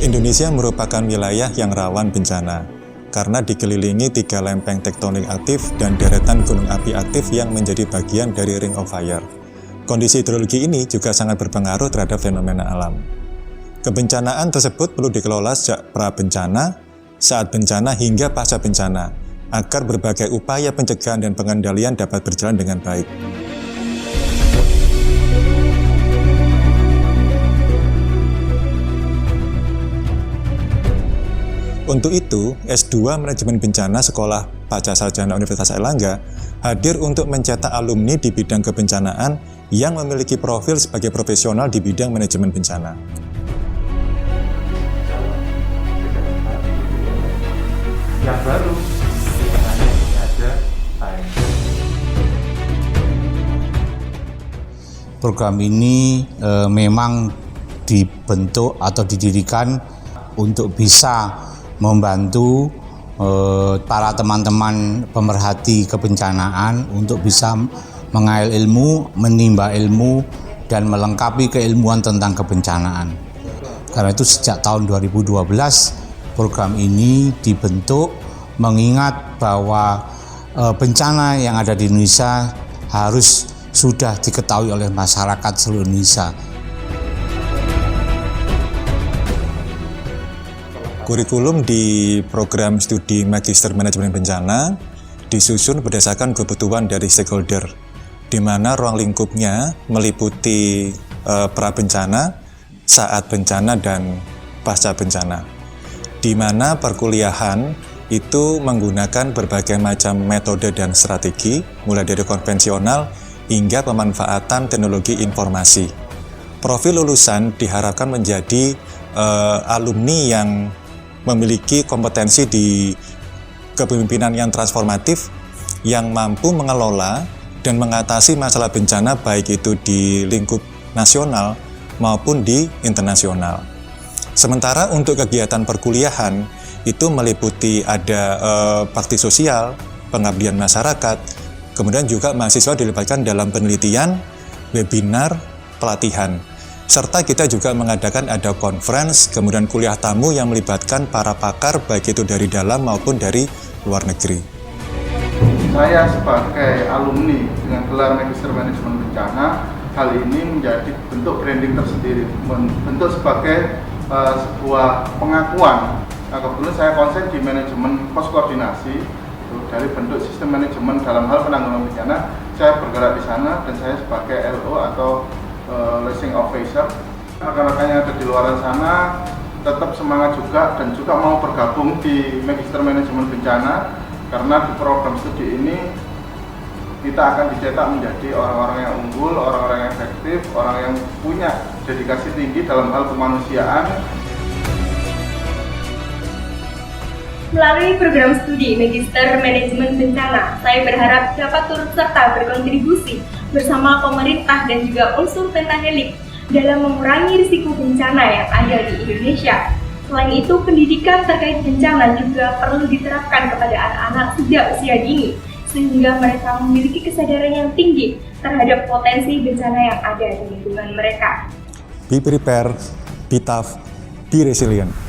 Indonesia merupakan wilayah yang rawan bencana karena dikelilingi 3 lempeng tektonik aktif dan deretan gunung api aktif yang menjadi bagian dari Ring of Fire. Kondisi hidrologi ini juga sangat berpengaruh terhadap fenomena alam. Kebencanaan tersebut perlu dikelola sejak pra-bencana, saat bencana hingga pasca bencana, agar berbagai upaya pencegahan dan pengendalian dapat berjalan dengan baik. Untuk itu, S2 Manajemen Bencana Sekolah Paca Sarjana Universitas Airlangga hadir untuk mencetak alumni di bidang kebencanaan yang memiliki profil sebagai profesional di bidang manajemen bencana. Yang baru, ada Program ini memang dibentuk atau didirikan untuk bisa membantu para teman-teman pemerhati kebencanaan untuk bisa mengail ilmu, menimba ilmu, dan melengkapi keilmuan tentang kebencanaan. Karena itu sejak tahun 2012 program ini dibentuk mengingat bahwa bencana yang ada di Indonesia harus sudah diketahui oleh masyarakat seluruh Indonesia. Kurikulum di program studi Magister Manajemen Bencana disusun berdasarkan kebutuhan dari stakeholder, di mana ruang lingkupnya meliputi pra-bencana, saat bencana, dan pasca bencana. Di mana perkuliahan itu menggunakan berbagai macam metode dan strategi, mulai dari konvensional hingga pemanfaatan teknologi informasi. Profil lulusan diharapkan menjadi alumni yang memiliki kompetensi di kepemimpinan yang transformatif, yang mampu mengelola dan mengatasi masalah bencana baik itu di lingkup nasional maupun di internasional. Sementara untuk kegiatan perkuliahan itu meliputi ada bakti sosial, pengabdian masyarakat, kemudian juga mahasiswa dilibatkan dalam penelitian, webinar, pelatihan. Serta kita juga mengadakan ada conference, kemudian kuliah tamu yang melibatkan para pakar baik itu dari dalam maupun dari luar negeri. Saya sebagai alumni dengan gelar Magister Manajemen Bencana, hal ini menjadi bentuk branding tersendiri, bentuk sebagai sebuah pengakuan. Nah, kebetulan saya konsen di manajemen pos koordinasi, dari bentuk sistem manajemen dalam hal penanggulangan bencana, saya bergerak di sana dan saya sebagai LO atau Liaison Officer. Rekan-rekan yang ada di luar sana tetap semangat juga dan juga mau bergabung di Magister Manajemen Bencana, karena di program studi ini kita akan dicetak menjadi orang-orang yang unggul, orang-orang yang efektif, orang yang punya dedikasi tinggi dalam hal kemanusiaan. Melalui program studi Magister Manajemen Bencana, saya berharap dapat turut serta berkontribusi bersama pemerintah dan juga unsur pentahelik dalam mengurangi risiko bencana yang ada di Indonesia. Selain itu, pendidikan terkait bencana juga perlu diterapkan kepada anak-anak sejak usia dini, sehingga mereka memiliki kesadaran yang tinggi terhadap potensi bencana yang ada di lingkungan mereka. Be prepared, be tough, be resilient.